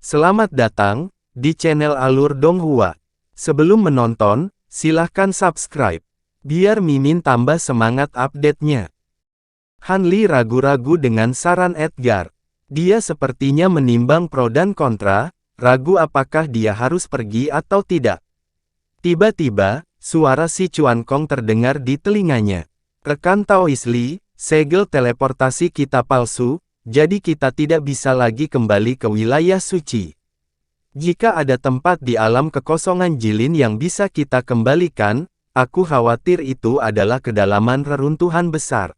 Selamat datang di channel Alur Donghua. Sebelum menonton, silahkan subscribe, biar Mimin tambah semangat update-nya. Han Li ragu-ragu dengan saran Edgar. Dia sepertinya menimbang pro dan kontra, ragu apakah dia harus pergi atau tidak. Tiba-tiba, suara si Chuan Kong terdengar di telinganya. Rekan Taois Li, segel teleportasi kita palsu, jadi kita tidak bisa lagi kembali ke wilayah suci. Jika ada tempat di alam kekosongan Jilin yang bisa kita kembalikan, aku khawatir itu adalah kedalaman reruntuhan besar.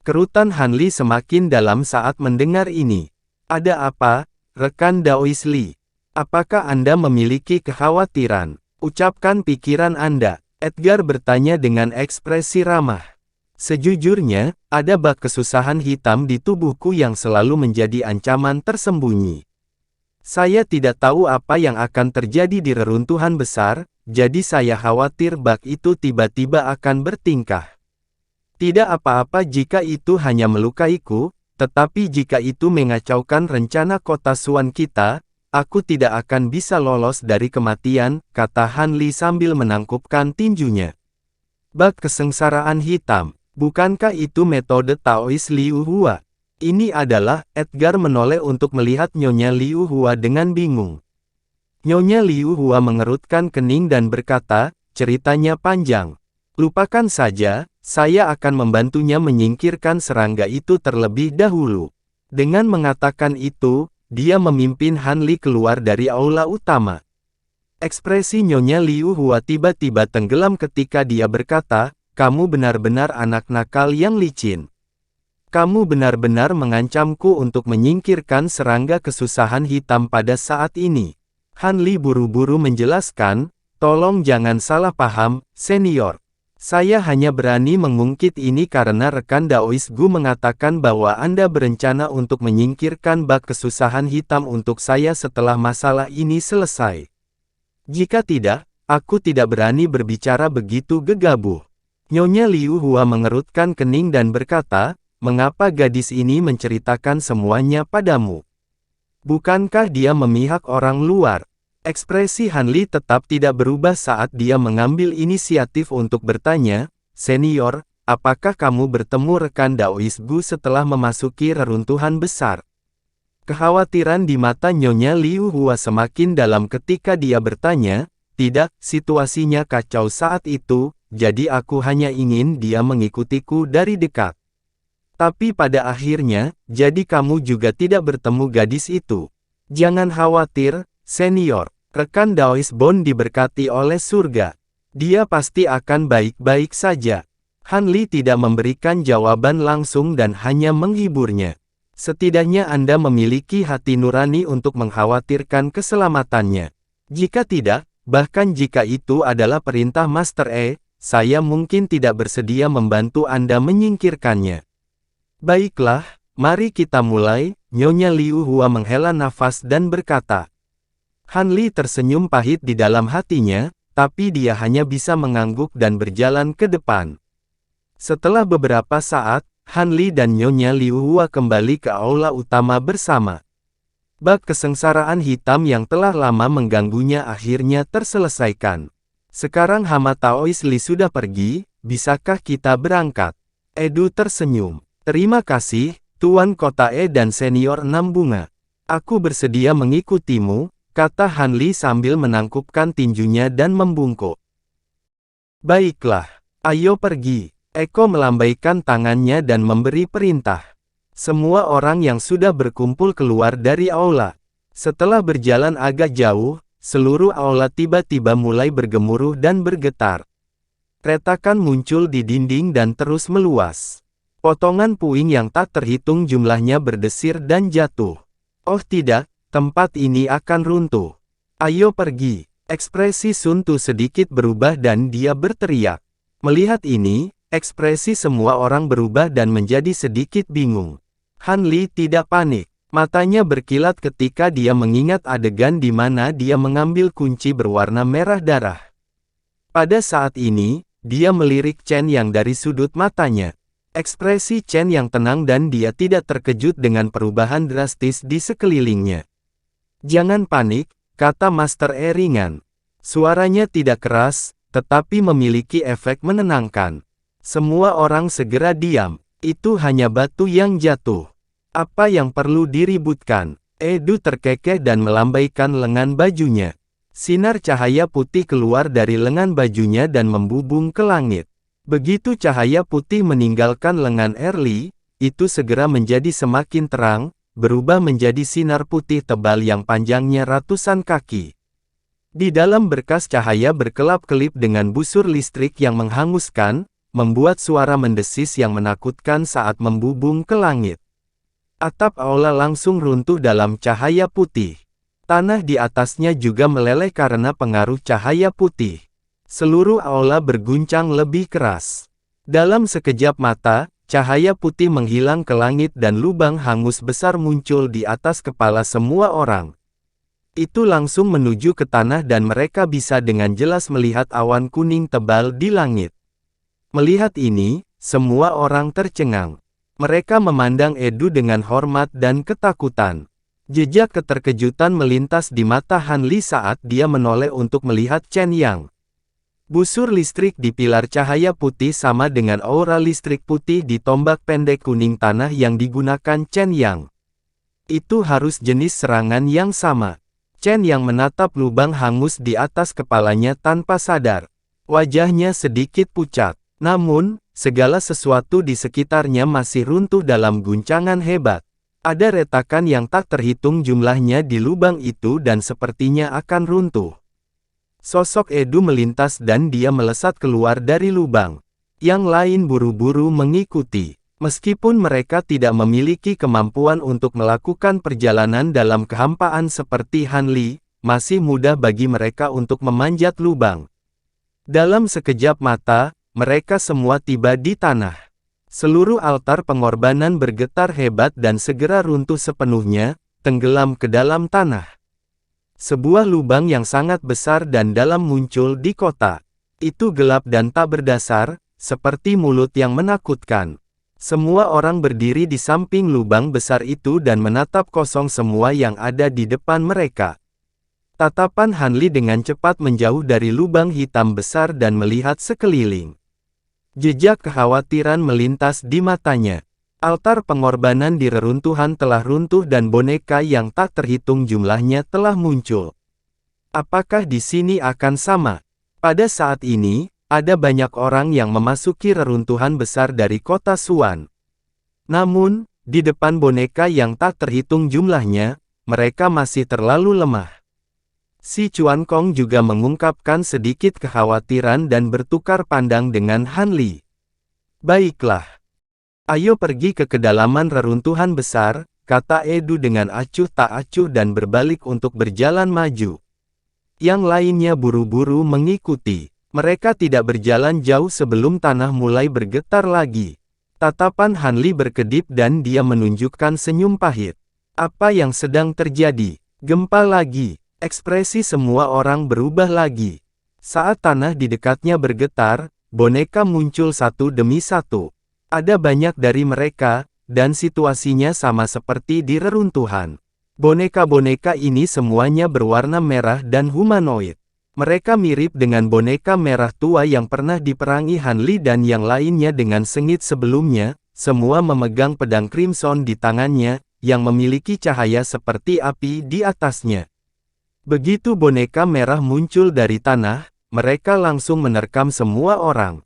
Kerutan Han Li semakin dalam saat mendengar ini. Ada apa, rekan Daois Li? Apakah Anda memiliki kekhawatiran? Ucapkan pikiran Anda. Edgar bertanya dengan ekspresi ramah. Sejujurnya, ada bak kesusahan hitam di tubuhku yang selalu menjadi ancaman tersembunyi. Saya tidak tahu apa yang akan terjadi di reruntuhan besar, jadi saya khawatir bak itu tiba-tiba akan bertingkah. Tidak apa-apa jika itu hanya melukaiku, tetapi jika itu mengacaukan rencana kota Suan kita, aku tidak akan bisa lolos dari kematian, kata Han Li sambil menangkupkan tinjunya. Bak kesengsaraan hitam. Bukankah itu metode Taois Liu Hua? Ini adalah, Edgar menoleh untuk melihat Nyonya Liu Hua dengan bingung. Nyonya Liu Hua mengerutkan kening dan berkata, ceritanya panjang. Lupakan saja, saya akan membantunya menyingkirkan serangga itu terlebih dahulu. Dengan mengatakan itu, dia memimpin Han Li keluar dari aula utama. Ekspresi Nyonya Liu Hua tiba-tiba tenggelam ketika dia berkata, kamu benar-benar anak nakal yang licin. Kamu benar-benar mengancamku untuk menyingkirkan serangga kesusahan hitam pada saat ini. Han Li buru-buru menjelaskan, tolong jangan salah paham, senior. Saya hanya berani mengungkit ini karena rekan Daois Gu mengatakan bahwa Anda berencana untuk menyingkirkan bak kesusahan hitam untuk saya setelah masalah ini selesai. Jika tidak, aku tidak berani berbicara begitu gegabah. Nyonya Liu Hua mengerutkan kening dan berkata, mengapa gadis ini menceritakan semuanya padamu? Bukankah dia memihak orang luar? Ekspresi Han Li tetap tidak berubah saat dia mengambil inisiatif untuk bertanya, senior, apakah kamu bertemu rekan Daois Gu setelah memasuki reruntuhan besar? Kekhawatiran di mata Nyonya Liu Hua semakin dalam ketika dia bertanya, tidak, situasinya kacau saat itu, jadi aku hanya ingin dia mengikutiku dari dekat. Tapi pada akhirnya, jadi kamu juga tidak bertemu gadis itu. Jangan khawatir, senior. Rekan Daois Bond diberkati oleh surga. Dia pasti akan baik-baik saja. Han Li tidak memberikan jawaban langsung dan hanya menghiburnya. Setidaknya Anda memiliki hati nurani untuk mengkhawatirkan keselamatannya. Jika tidak, bahkan jika itu adalah perintah Master E, saya mungkin tidak bersedia membantu Anda menyingkirkannya. Baiklah, mari kita mulai, Nyonya Liu Hua menghela nafas dan berkata. Han Li tersenyum pahit di dalam hatinya, tapi dia hanya bisa mengangguk dan berjalan ke depan. Setelah beberapa saat, Han Li dan Nyonya Liu Hua kembali ke aula utama bersama. Bak kesengsaraan hitam yang telah lama mengganggunya akhirnya terselesaikan. Sekarang Hama Taois Li sudah pergi, bisakah kita berangkat? Edu tersenyum. Terima kasih, Tuan Kota E dan Senior 6 Bunga. Aku bersedia mengikutimu, kata Han Li sambil menangkupkan tinjunya dan membungkuk. Baiklah, ayo pergi. Eko melambaikan tangannya dan memberi perintah. Semua orang yang sudah berkumpul keluar dari aula. Setelah berjalan agak jauh, seluruh aula tiba-tiba mulai bergemuruh dan bergetar. Retakan muncul di dinding dan terus meluas. Potongan puing yang tak terhitung jumlahnya berdesir dan jatuh. Oh tidak, tempat ini akan runtuh. Ayo pergi. Ekspresi Sun Tu sedikit berubah dan dia berteriak. Melihat ini, ekspresi semua orang berubah dan menjadi sedikit bingung. Han Li tidak panik. Matanya berkilat ketika dia mengingat adegan di mana dia mengambil kunci berwarna merah darah. Pada saat ini, dia melirik Chen Yang dari sudut matanya. Ekspresi Chen yang tenang dan dia tidak terkejut dengan perubahan drastis di sekelilingnya. Jangan panik, kata Master E ringan. Suaranya tidak keras, tetapi memiliki efek menenangkan. Semua orang segera diam. Itu hanya batu yang jatuh. Apa yang perlu diributkan? Edu terkekeh dan melambaikan lengan bajunya. Sinar cahaya putih keluar dari lengan bajunya dan membubung ke langit. Begitu cahaya putih meninggalkan lengan Early, itu segera menjadi semakin terang, berubah menjadi sinar putih tebal yang panjangnya ratusan kaki. Di dalam berkas cahaya berkelap-kelip dengan busur listrik yang menghanguskan, membuat suara mendesis yang menakutkan saat membubung ke langit. Atap aula langsung runtuh dalam cahaya putih. Tanah di atasnya juga meleleh karena pengaruh cahaya putih. Seluruh aula berguncang lebih keras. Dalam sekejap mata, cahaya putih menghilang ke langit dan lubang hangus besar muncul di atas kepala semua orang. Itu langsung menuju ke tanah dan mereka bisa dengan jelas melihat awan kuning tebal di langit. Melihat ini, semua orang tercengang. Mereka memandang Edu dengan hormat dan ketakutan. Jejak keterkejutan melintas di mata Han Li saat dia menoleh untuk melihat Chen Yang. Busur listrik di pilar cahaya putih sama dengan aura listrik putih di tombak pendek kuning tanah yang digunakan Chen Yang. Itu harus jenis serangan yang sama. Chen Yang menatap lubang hangus di atas kepalanya tanpa sadar. Wajahnya sedikit pucat. Namun, segala sesuatu di sekitarnya masih runtuh dalam guncangan hebat. Ada retakan yang tak terhitung jumlahnya di lubang itu dan sepertinya akan runtuh. Sosok Edu melintas dan dia melesat keluar dari lubang. Yang lain buru-buru mengikuti. Meskipun mereka tidak memiliki kemampuan untuk melakukan perjalanan dalam kehampaan seperti Han Li, masih mudah bagi mereka untuk memanjat lubang. Dalam sekejap mata, mereka semua tiba di tanah. Seluruh altar pengorbanan bergetar hebat dan segera runtuh sepenuhnya, tenggelam ke dalam tanah. Sebuah lubang yang sangat besar dan dalam muncul di kota. Itu gelap dan tak berdasar, seperti mulut yang menakutkan. Semua orang berdiri di samping lubang besar itu dan menatap kosong semua yang ada di depan mereka. Tatapan Han Li dengan cepat menjauh dari lubang hitam besar dan melihat sekeliling. Jejak kekhawatiran melintas di matanya. Altar pengorbanan di reruntuhan telah runtuh dan boneka yang tak terhitung jumlahnya telah muncul. Apakah di sini akan sama? Pada saat ini, ada banyak orang yang memasuki reruntuhan besar dari kota Suan. Namun, di depan boneka yang tak terhitung jumlahnya, mereka masih terlalu lemah. Si Chuan Kong juga mengungkapkan sedikit kekhawatiran dan bertukar pandang dengan Han Li. Baiklah. Ayo pergi ke kedalaman reruntuhan besar, kata Edu dengan acuh tak acuh dan berbalik untuk berjalan maju. Yang lainnya buru-buru mengikuti. Mereka tidak berjalan jauh sebelum tanah mulai bergetar lagi. Tatapan Han Li berkedip dan dia menunjukkan senyum pahit. Apa yang sedang terjadi? Gempa lagi. Ekspresi semua orang berubah lagi. Saat tanah di dekatnya bergetar, boneka muncul satu demi satu. Ada banyak dari mereka, dan situasinya sama seperti di reruntuhan. Boneka-boneka ini semuanya berwarna merah dan humanoid. Mereka mirip dengan boneka merah tua yang pernah diperangi Han Li dan yang lainnya dengan sengit sebelumnya, semua memegang pedang crimson di tangannya, yang memiliki cahaya seperti api di atasnya. Begitu boneka merah muncul dari tanah, mereka langsung menerkam semua orang.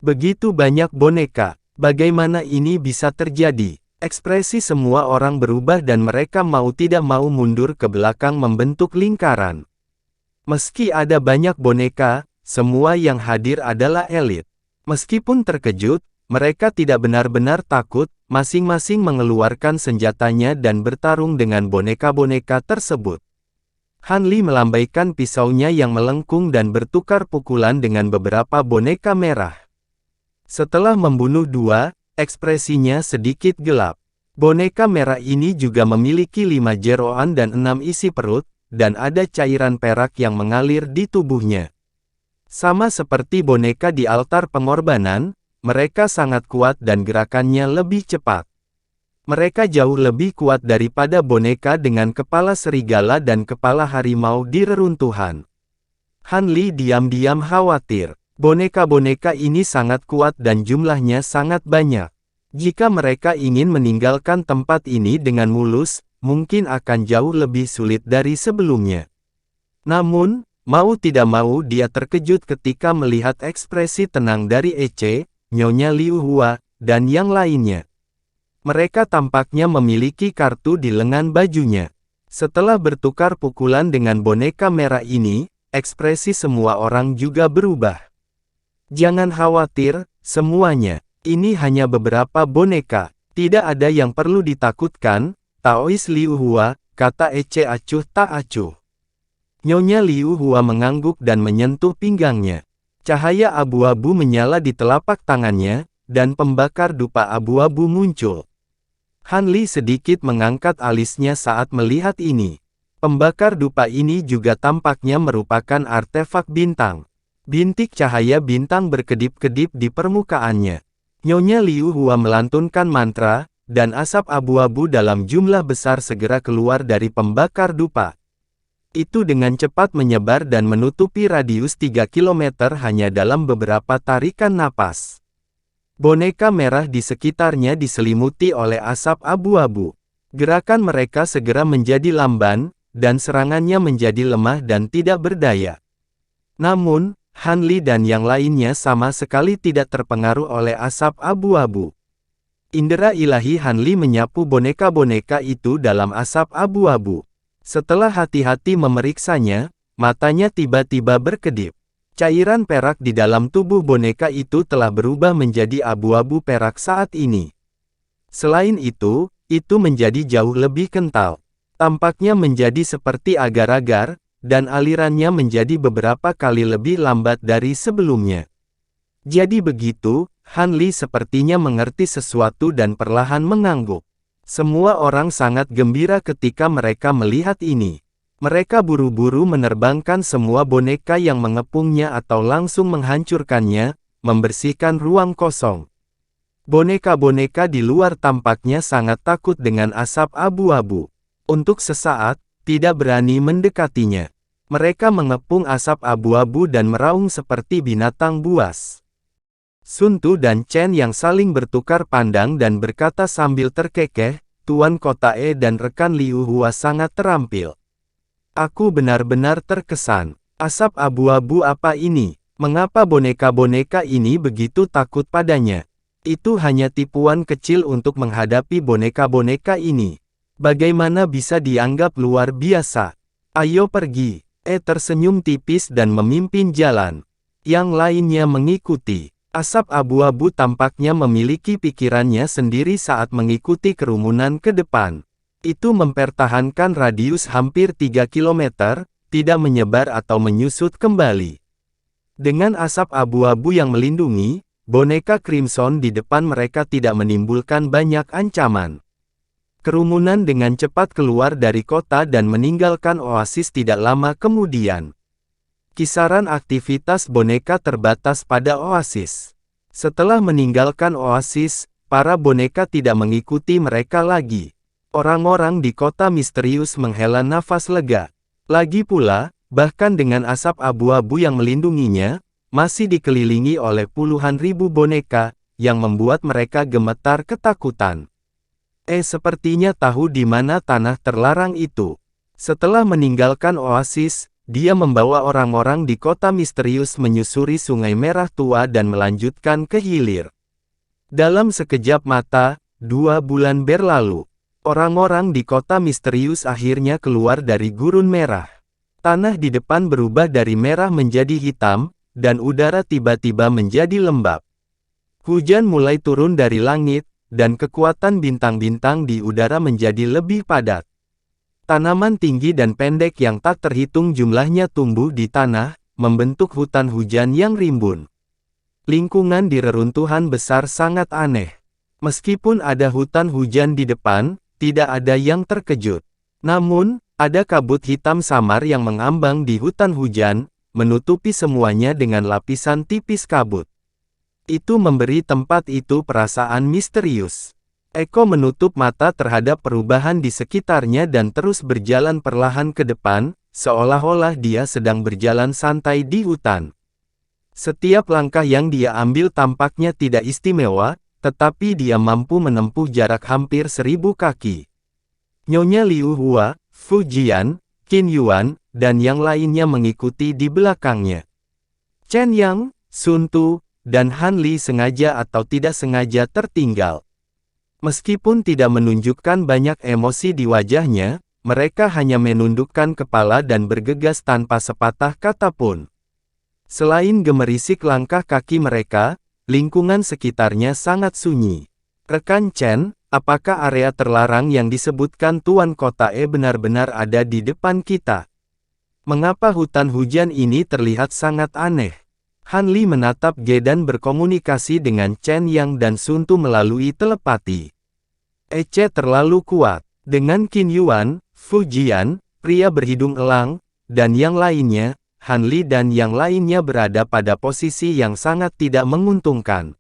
Begitu banyak boneka, bagaimana ini bisa terjadi? Ekspresi semua orang berubah dan mereka mau tidak mau mundur ke belakang membentuk lingkaran. Meski ada banyak boneka, semua yang hadir adalah elit. Meskipun terkejut, mereka tidak benar-benar takut, masing-masing mengeluarkan senjatanya dan bertarung dengan boneka-boneka tersebut. Han Li melambaikan pisaunya yang melengkung dan bertukar pukulan dengan beberapa boneka merah. Setelah membunuh dua, ekspresinya sedikit gelap. Boneka merah ini juga memiliki 5 jeroan dan 6 isi perut, dan ada cairan perak yang mengalir di tubuhnya. Sama seperti boneka di altar pengorbanan, mereka sangat kuat dan gerakannya lebih cepat. Mereka jauh lebih kuat daripada boneka dengan kepala serigala dan kepala harimau di reruntuhan. Han Li diam-diam khawatir. Boneka-boneka ini sangat kuat dan jumlahnya sangat banyak. Jika mereka ingin meninggalkan tempat ini dengan mulus, mungkin akan jauh lebih sulit dari sebelumnya. Namun, mau tidak mau dia terkejut ketika melihat ekspresi tenang dari Ece, Nyonya Liu Hua, dan yang lainnya. Mereka tampaknya memiliki kartu di lengan bajunya. Setelah bertukar pukulan dengan boneka merah ini, ekspresi semua orang juga berubah. Jangan khawatir, semuanya. Ini hanya beberapa boneka. Tidak ada yang perlu ditakutkan, Taois Liu Hua, kata Ece acuh tak acuh. Nyonya Liu Hua mengangguk dan menyentuh pinggangnya. Cahaya abu-abu menyala di telapak tangannya, dan pembakar dupa abu-abu muncul. Han Li sedikit mengangkat alisnya saat melihat ini. Pembakar dupa ini juga tampaknya merupakan artefak bintang. Bintik cahaya bintang berkedip-kedip di permukaannya. Nyonya Liu Hua melantunkan mantra, dan asap abu-abu dalam jumlah besar segera keluar dari pembakar dupa. Itu dengan cepat menyebar dan menutupi radius 3 km hanya dalam beberapa tarikan napas. Boneka merah di sekitarnya diselimuti oleh asap abu-abu. Gerakan mereka segera menjadi lamban, dan serangannya menjadi lemah dan tidak berdaya. Namun, Han Li dan yang lainnya sama sekali tidak terpengaruh oleh asap abu-abu. Indera ilahi Han Li menyapu boneka-boneka itu dalam asap abu-abu. Setelah hati-hati memeriksanya, matanya tiba-tiba berkedip. Cairan perak di dalam tubuh boneka itu telah berubah menjadi abu-abu perak saat ini. Selain itu menjadi jauh lebih kental. Tampaknya menjadi seperti agar-agar, dan alirannya menjadi beberapa kali lebih lambat dari sebelumnya. Jadi begitu, Han Li sepertinya mengerti sesuatu dan perlahan mengangguk. Semua orang sangat gembira ketika mereka melihat ini. Mereka buru-buru menerbangkan semua boneka yang mengepungnya atau langsung menghancurkannya, membersihkan ruang kosong. Boneka-boneka di luar tampaknya sangat takut dengan asap abu-abu. Untuk sesaat, tidak berani mendekatinya. Mereka mengepung asap abu-abu dan meraung seperti binatang buas. Sun Tu dan Chen yang saling bertukar pandang dan berkata sambil terkekeh, Tuan Kota E dan rekan Liu Hua sangat terampil. Aku benar-benar terkesan. Asap abu-abu apa ini? Mengapa boneka-boneka ini begitu takut padanya? Itu hanya tipuan kecil untuk menghadapi boneka-boneka ini. Bagaimana bisa dianggap luar biasa? Ayo pergi. Tersenyum tipis dan memimpin jalan. Yang lainnya mengikuti. Asap abu-abu tampaknya memiliki pikirannya sendiri saat mengikuti kerumunan ke depan. Itu mempertahankan radius hampir 3 km, tidak menyebar atau menyusut kembali. Dengan asap abu-abu yang melindungi, boneka Crimson di depan mereka tidak menimbulkan banyak ancaman. Kerumunan dengan cepat keluar dari kota dan meninggalkan oasis tidak lama kemudian. Kisaran aktivitas boneka terbatas pada oasis. Setelah meninggalkan oasis, para boneka tidak mengikuti mereka lagi. Orang-orang di kota misterius menghela nafas lega. Lagi pula, bahkan dengan asap abu-abu yang melindunginya, masih dikelilingi oleh puluhan ribu boneka, yang membuat mereka gemetar ketakutan. Sepertinya tahu di mana tanah terlarang itu. Setelah meninggalkan oasis, dia membawa orang-orang di kota misterius menyusuri Sungai Merah Tua dan melanjutkan ke hilir. Dalam sekejap mata, 2 bulan berlalu. Orang-orang di kota misterius akhirnya keluar dari gurun merah. Tanah di depan berubah dari merah menjadi hitam, dan udara tiba-tiba menjadi lembab. Hujan mulai turun dari langit, dan kekuatan bintang-bintang di udara menjadi lebih padat. Tanaman tinggi dan pendek yang tak terhitung jumlahnya tumbuh di tanah, membentuk hutan hujan yang rimbun. Lingkungan di reruntuhan besar sangat aneh. Meskipun ada hutan hujan di depan, tidak ada yang terkejut. Namun, ada kabut hitam samar yang mengambang di hutan hujan, menutupi semuanya dengan lapisan tipis kabut. Itu memberi tempat itu perasaan misterius. Eko menutup mata terhadap perubahan di sekitarnya dan terus berjalan perlahan ke depan, seolah-olah dia sedang berjalan santai di hutan. Setiap langkah yang dia ambil tampaknya tidak istimewa, tetapi dia mampu menempuh jarak hampir 1000 kaki. Nyonya Liu Hua, Fu Jian, Qin Yuan, dan yang lainnya mengikuti di belakangnya. Chen Yang, Sun Tu, dan Han Li sengaja atau tidak sengaja tertinggal. Meskipun tidak menunjukkan banyak emosi di wajahnya, mereka hanya menundukkan kepala dan bergegas tanpa sepatah kata pun. Selain gemerisik langkah kaki mereka, lingkungan sekitarnya sangat sunyi. Rekan Chen, apakah area terlarang yang disebutkan Tuan Kota benar-benar ada di depan kita? Mengapa hutan hujan ini terlihat sangat aneh? Han Li menatap Ge dan berkomunikasi dengan Chen Yang dan Sun Tu melalui telepati. Ece terlalu kuat. Dengan Qin Yuan, Fu Jian, pria berhidung elang, dan yang lainnya, Han Li dan yang lainnya berada pada posisi yang sangat tidak menguntungkan.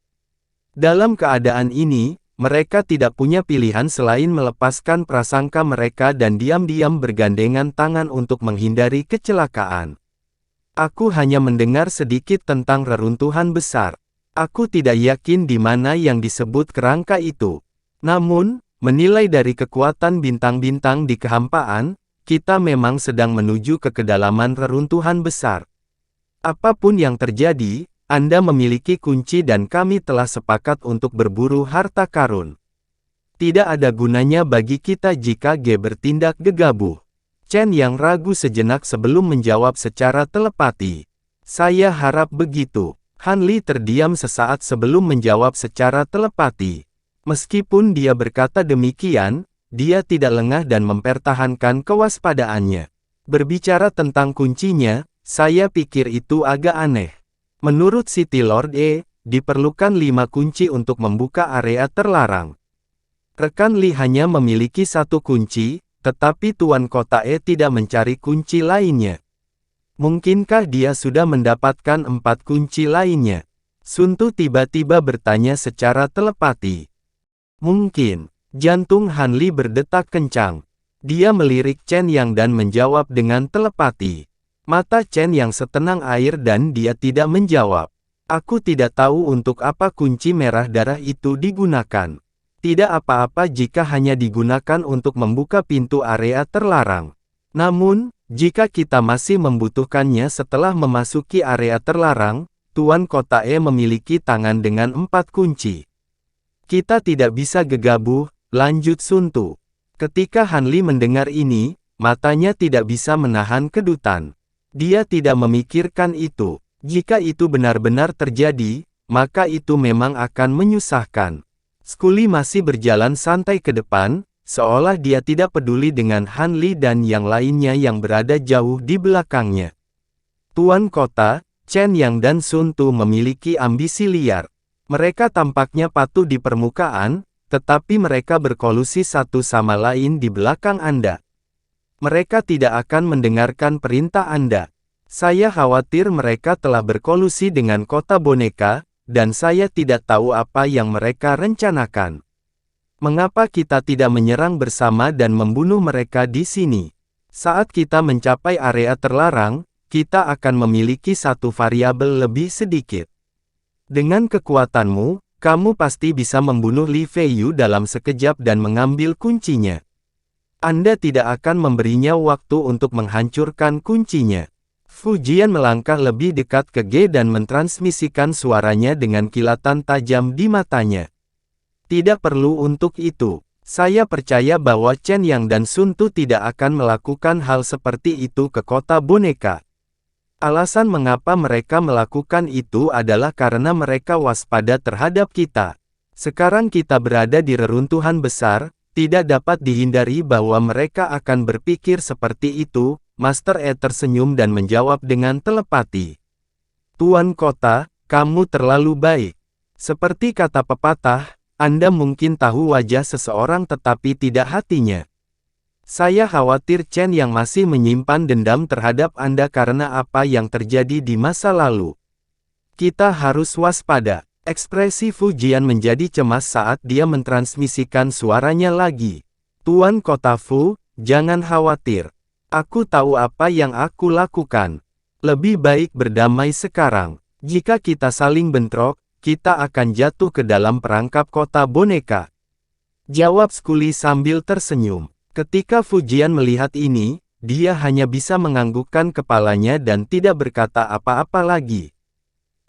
Dalam keadaan ini, mereka tidak punya pilihan selain melepaskan prasangka mereka dan diam-diam bergandengan tangan untuk menghindari kecelakaan. Aku hanya mendengar sedikit tentang reruntuhan besar. Aku tidak yakin di mana yang disebut kerangka itu. Namun, menilai dari kekuatan bintang-bintang di kehampaan, kita memang sedang menuju ke kedalaman reruntuhan besar. Apapun yang terjadi, Anda memiliki kunci dan kami telah sepakat untuk berburu harta karun. Tidak ada gunanya bagi kita jika Ge bertindak gegabah. Chen yang ragu sejenak sebelum menjawab secara telepati. Saya harap begitu. Han Li terdiam sesaat sebelum menjawab secara telepati. Meskipun dia berkata demikian, dia tidak lengah dan mempertahankan kewaspadaannya. Berbicara tentang kuncinya, saya pikir itu agak aneh. Menurut City Lord diperlukan 5 kunci untuk membuka area terlarang. Rekan Li hanya memiliki 1 kunci, tetapi Tuan Kota tidak mencari kunci lainnya. Mungkinkah dia sudah mendapatkan 4 kunci lainnya? Sun Tu tiba-tiba bertanya secara telepati. Mungkin. Jantung Han Li berdetak kencang. Dia melirik Chen Yang dan menjawab dengan telepati. Mata Chen Yang setenang air dan dia tidak menjawab. Aku tidak tahu untuk apa kunci merah darah itu digunakan. Tidak apa-apa jika hanya digunakan untuk membuka pintu area terlarang. Namun, jika kita masih membutuhkannya setelah memasuki area terlarang, Tuan Kota memiliki tangan dengan 4 kunci. Kita tidak bisa gegabah, lanjut Sun Tu. Ketika Han Li mendengar ini, matanya tidak bisa menahan kedutan. Dia tidak memikirkan itu. Jika itu benar-benar terjadi, maka itu memang akan menyusahkan. Skuli masih berjalan santai ke depan, seolah dia tidak peduli dengan Han Li dan yang lainnya yang berada jauh di belakangnya. Tuan Kota, Chen Yang dan Sun Tu memiliki ambisi liar. Mereka tampaknya patuh di permukaan, tetapi mereka berkolusi satu sama lain di belakang Anda. Mereka tidak akan mendengarkan perintah Anda. Saya khawatir mereka telah berkolusi dengan kota boneka, dan saya tidak tahu apa yang mereka rencanakan. Mengapa kita tidak menyerang bersama dan membunuh mereka di sini? Saat kita mencapai area terlarang, kita akan memiliki 1 variabel lebih sedikit. Dengan kekuatanmu, kamu pasti bisa membunuh Li Feiyu dalam sekejap dan mengambil kuncinya. Anda tidak akan memberinya waktu untuk menghancurkan kuncinya. Fu Jian melangkah lebih dekat ke Ge dan mentransmisikan suaranya dengan kilatan tajam di matanya. Tidak perlu untuk itu. Saya percaya bahwa Chen Yang dan Sun Tu tidak akan melakukan hal seperti itu ke kota boneka. Alasan mengapa mereka melakukan itu adalah karena mereka waspada terhadap kita. Sekarang kita berada di reruntuhan besar, tidak dapat dihindari bahwa mereka akan berpikir seperti itu. Master tersenyum dan menjawab dengan telepati. Tuan Kota, kamu terlalu baik. Seperti kata pepatah, Anda mungkin tahu wajah seseorang tetapi tidak hatinya. Saya khawatir Chen yang masih menyimpan dendam terhadap Anda karena apa yang terjadi di masa lalu. Kita harus waspada. Ekspresi Fu Jian menjadi cemas saat dia mentransmisikan suaranya lagi. Tuan Kota Fu, jangan khawatir. Aku tahu apa yang aku lakukan. Lebih baik berdamai sekarang. Jika kita saling bentrok, kita akan jatuh ke dalam perangkap kota boneka. Jawab Skuli sambil tersenyum. Ketika Fu Jian melihat ini, dia hanya bisa menganggukkan kepalanya dan tidak berkata apa-apa lagi.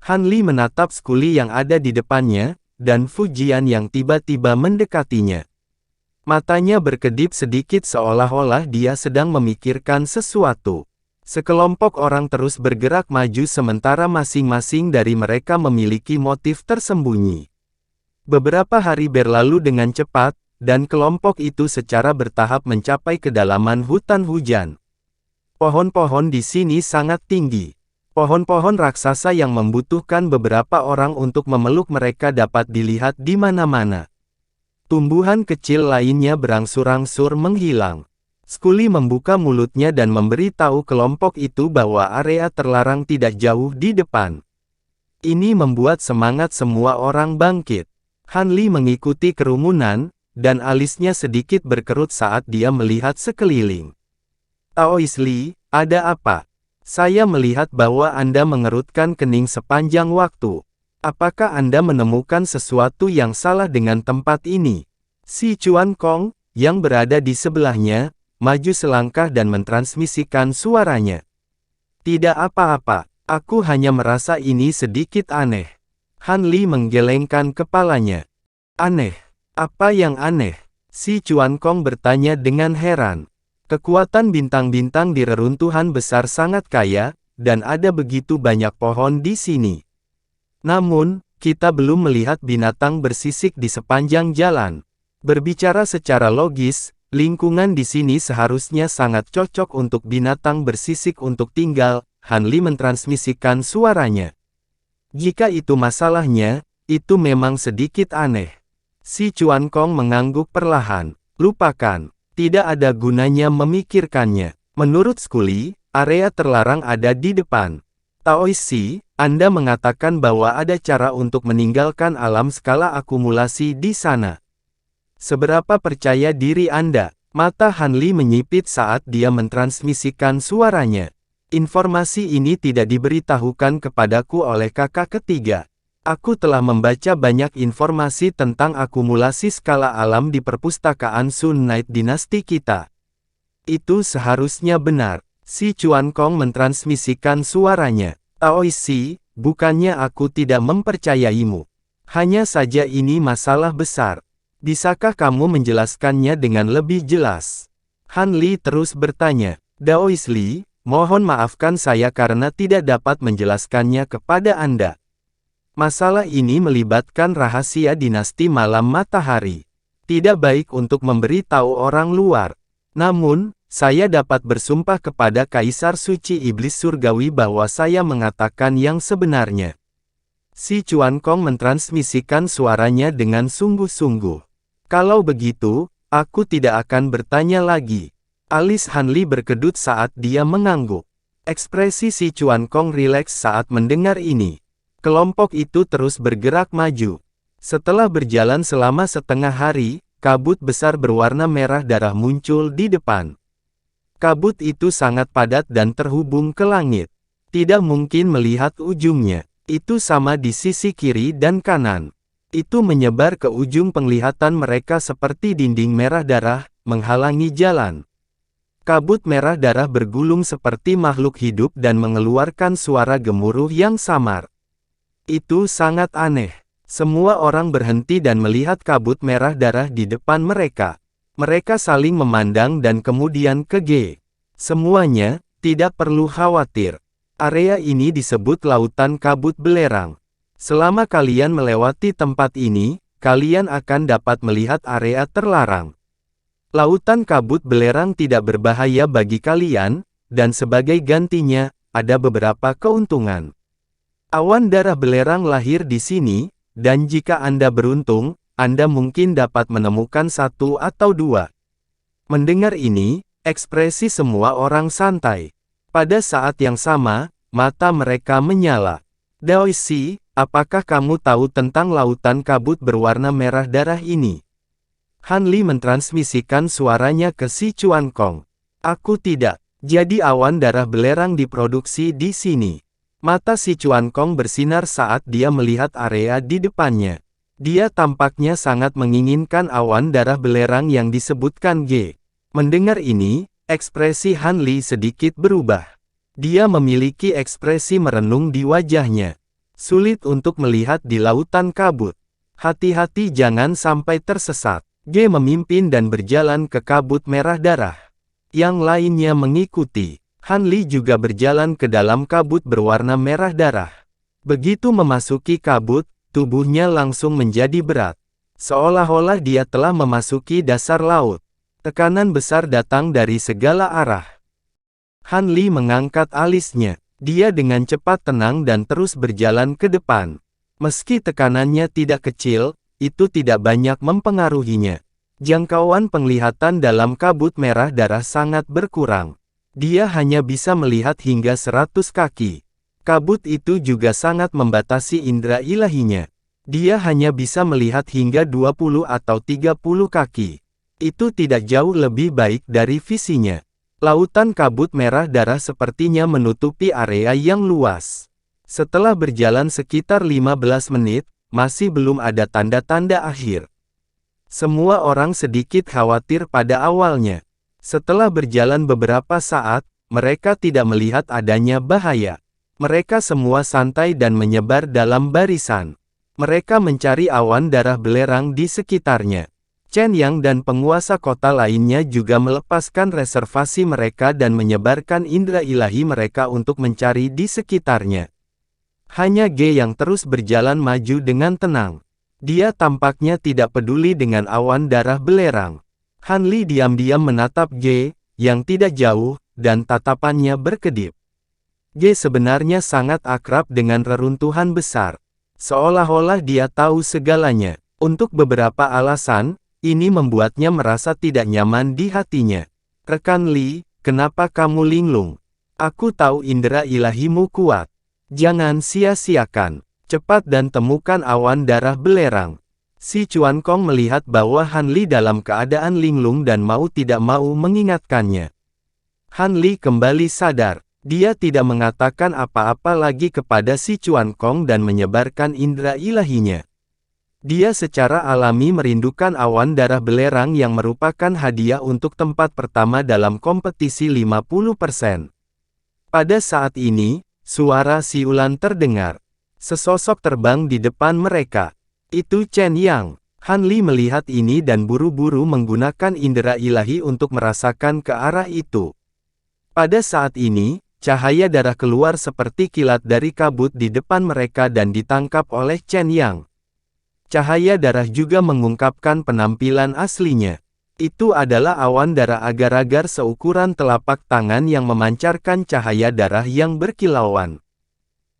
Han Li menatap Skuli yang ada di depannya, dan Fu Jian yang tiba-tiba mendekatinya. Matanya berkedip sedikit seolah-olah dia sedang memikirkan sesuatu. Sekelompok orang terus bergerak maju sementara masing-masing dari mereka memiliki motif tersembunyi. Beberapa hari berlalu dengan cepat, dan kelompok itu secara bertahap mencapai kedalaman hutan hujan. Pohon-pohon di sini sangat tinggi. Pohon-pohon raksasa yang membutuhkan beberapa orang untuk memeluk mereka dapat dilihat di mana-mana. Tumbuhan kecil lainnya berangsur-angsur menghilang. Skuli membuka mulutnya dan memberi tahu kelompok itu bahwa area terlarang tidak jauh di depan. Ini membuat semangat semua orang bangkit. Han Li mengikuti kerumunan, dan alisnya sedikit berkerut saat dia melihat sekeliling. Taois Li, ada apa? Saya melihat bahwa Anda mengerutkan kening sepanjang waktu. Apakah Anda menemukan sesuatu yang salah dengan tempat ini? Si Chuan Kong, yang berada di sebelahnya, maju selangkah dan mentransmisikan suaranya. Tidak apa-apa, aku hanya merasa ini sedikit aneh. Han Li menggelengkan kepalanya. Aneh? Apa yang aneh? Si Chuan Kong bertanya dengan heran. Kekuatan bintang-bintang di reruntuhan besar sangat kaya, dan ada begitu banyak pohon di sini. Namun, kita belum melihat binatang bersisik di sepanjang jalan. Berbicara secara logis, lingkungan di sini seharusnya sangat cocok untuk binatang bersisik untuk tinggal. Han Li mentransmisikan suaranya. Jika itu masalahnya, itu memang sedikit aneh. Si Chuan Kong mengangguk perlahan. Lupakan. Tidak ada gunanya memikirkannya. Menurut Skuli, area terlarang ada di depan. Taois Si, Anda mengatakan bahwa ada cara untuk meninggalkan alam skala akumulasi di sana. Seberapa percaya diri Anda? Mata Han Li menyipit saat dia mentransmisikan suaranya. Informasi ini tidak diberitahukan kepadaku oleh kakak ketiga. Aku telah membaca banyak informasi tentang akumulasi skala alam di perpustakaan Sun Knight dinasti kita. Itu seharusnya benar. Si Chuan Kong mentransmisikan suaranya. Taois Si, bukannya aku tidak mempercayaimu. Hanya saja ini masalah besar. Bisakah kamu menjelaskannya dengan lebih jelas? Han Li terus bertanya. Taois Li, mohon maafkan saya karena tidak dapat menjelaskannya kepada Anda. Masalah ini melibatkan rahasia dinasti malam matahari. Tidak baik untuk memberi tahu orang luar. Namun, saya dapat bersumpah kepada Kaisar Suci Iblis Surgawi bahwa saya mengatakan yang sebenarnya. Si Chuan Kong mentransmisikan suaranya dengan sungguh-sungguh. Kalau begitu, aku tidak akan bertanya lagi. Alis Han Li berkedut saat dia mengangguk. Ekspresi si Chuan Kong rileks saat mendengar ini. Kelompok itu terus bergerak maju. Setelah berjalan selama setengah hari, kabut besar berwarna merah darah muncul di depan. Kabut itu sangat padat dan terhubung ke langit. Tidak mungkin melihat ujungnya. Itu sama di sisi kiri dan kanan. Itu menyebar ke ujung penglihatan mereka seperti dinding merah darah, menghalangi jalan. Kabut merah darah bergulung seperti makhluk hidup dan mengeluarkan suara gemuruh yang samar. Itu sangat aneh. Semua orang berhenti dan melihat kabut merah darah di depan mereka. Mereka saling memandang dan kemudian ke G. Semuanya, tidak perlu khawatir. Area ini disebut lautan kabut belerang. Selama kalian melewati tempat ini, kalian akan dapat melihat area terlarang. Lautan kabut belerang tidak berbahaya bagi kalian, dan sebagai gantinya, ada beberapa keuntungan. Awan darah belerang lahir di sini, dan jika Anda beruntung, Anda mungkin dapat menemukan satu atau dua. Mendengar ini, ekspresi semua orang santai. Pada saat yang sama, mata mereka menyala. Taois Si, apakah kamu tahu tentang lautan kabut berwarna merah darah ini? Han Li mentransmisikan suaranya ke si Chuan Kong. Aku tidak. Jadi awan darah belerang diproduksi di sini. Mata si Chuan Kong bersinar saat dia melihat area di depannya. Dia tampaknya sangat menginginkan awan darah belerang yang disebutkan G. Mendengar ini, ekspresi Han Li sedikit berubah. Dia memiliki ekspresi merenung di wajahnya. Sulit untuk melihat di lautan kabut. Hati-hati jangan sampai tersesat. G memimpin dan berjalan ke kabut merah darah. Yang lainnya mengikuti. Han Li juga berjalan ke dalam kabut berwarna merah darah. Begitu memasuki kabut, tubuhnya langsung menjadi berat. Seolah-olah dia telah memasuki dasar laut. Tekanan besar datang dari segala arah. Han Li mengangkat alisnya. Dia dengan cepat tenang dan terus berjalan ke depan. Meski tekanannya tidak kecil, itu tidak banyak mempengaruhinya. Jangkauan penglihatan dalam kabut merah darah sangat berkurang. Dia hanya bisa melihat hingga 100 kaki. Kabut itu juga sangat membatasi indera ilahinya. Dia hanya bisa melihat hingga 20 atau 30 kaki. Itu tidak jauh lebih baik dari visinya. Lautan kabut merah darah sepertinya menutupi area yang luas. Setelah berjalan sekitar 15 menit, masih belum ada tanda-tanda akhir. Semua orang sedikit khawatir pada awalnya. Setelah berjalan beberapa saat, mereka tidak melihat adanya bahaya. Mereka semua santai dan menyebar dalam barisan. Mereka mencari awan darah belerang di sekitarnya. Chen Yang dan penguasa kota lainnya juga melepaskan reservasi mereka dan menyebarkan indera ilahi mereka untuk mencari di sekitarnya. Hanya G yang terus berjalan maju dengan tenang. Dia tampaknya tidak peduli dengan awan darah belerang. Han Li diam-diam menatap G, yang tidak jauh, dan tatapannya berkedip. G sebenarnya sangat akrab dengan reruntuhan besar. Seolah-olah dia tahu segalanya. Untuk beberapa alasan, ini membuatnya merasa tidak nyaman di hatinya. Rekan Li, kenapa kamu linglung? Aku tahu indera ilahimu kuat. Jangan sia-siakan. Cepat dan temukan awan darah belerang. Si Chuan Kong melihat bahwa Han Li dalam keadaan linglung dan mau tidak mau mengingatkannya. Han Li kembali sadar. Dia tidak mengatakan apa-apa lagi kepada si Chuan Kong dan menyebarkan indera ilahinya. Dia secara alami merindukan awan darah belerang yang merupakan hadiah untuk tempat pertama dalam kompetisi 50%. Pada saat ini, suara siulan terdengar. Sesosok terbang di depan mereka. Itu Chen Yang. Han Li melihat ini dan buru-buru menggunakan indera ilahi untuk merasakan ke arah itu. Pada saat ini, cahaya darah keluar seperti kilat dari kabut di depan mereka dan ditangkap oleh Chen Yang. Cahaya darah juga mengungkapkan penampilan aslinya. Itu adalah awan darah agar-agar seukuran telapak tangan yang memancarkan cahaya darah yang berkilauan.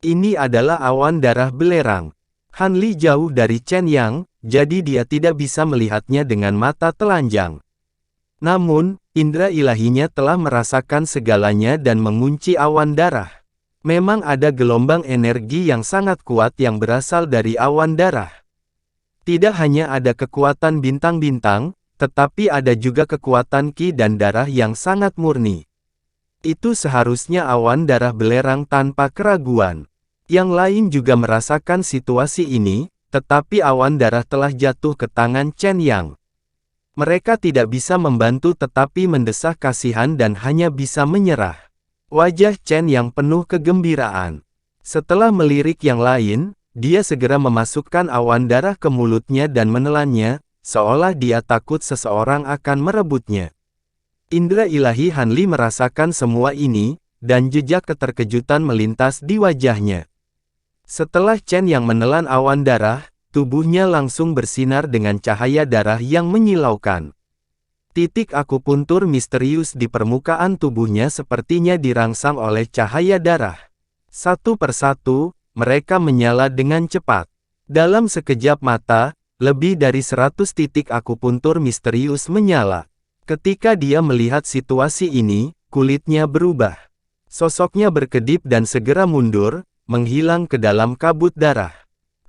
Ini adalah awan darah belerang. Han Li jauh dari Chen Yang, jadi dia tidak bisa melihatnya dengan mata telanjang. Namun, indera ilahinya telah merasakan segalanya dan mengunci awan darah. Memang ada gelombang energi yang sangat kuat yang berasal dari awan darah. Tidak hanya ada kekuatan bintang-bintang, tetapi ada juga kekuatan ki dan darah yang sangat murni. Itu seharusnya awan darah belerang tanpa keraguan. Yang lain juga merasakan situasi ini, tetapi awan darah telah jatuh ke tangan Chen Yang. Mereka tidak bisa membantu tetapi mendesak kasihan dan hanya bisa menyerah. Wajah Chen Yang penuh kegembiraan. Setelah melirik yang lain, dia segera memasukkan awan darah ke mulutnya dan menelannya, seolah dia takut seseorang akan merebutnya. Indera ilahi Han Li merasakan semua ini, dan jejak keterkejutan melintas di wajahnya. Setelah Chen Yang menelan awan darah, tubuhnya langsung bersinar dengan cahaya darah yang menyilaukan. Titik akupuntur misterius di permukaan tubuhnya sepertinya dirangsang oleh cahaya darah. Satu persatu, mereka menyala dengan cepat. Dalam sekejap mata, lebih dari 100 titik akupuntur misterius menyala. Ketika dia melihat situasi ini, kulitnya berubah. Sosoknya berkedip dan segera mundur, menghilang ke dalam kabut darah.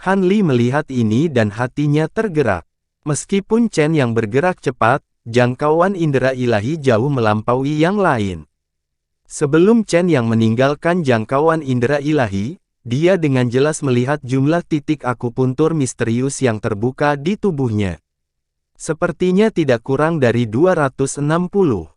Han Li melihat ini dan hatinya tergerak. Meskipun Chen yang bergerak cepat, jangkauan indera ilahi jauh melampaui yang lain. Sebelum Chen yang meninggalkan jangkauan indera ilahi, dia dengan jelas melihat jumlah titik akupuntur misterius yang terbuka di tubuhnya. Sepertinya tidak kurang dari 260.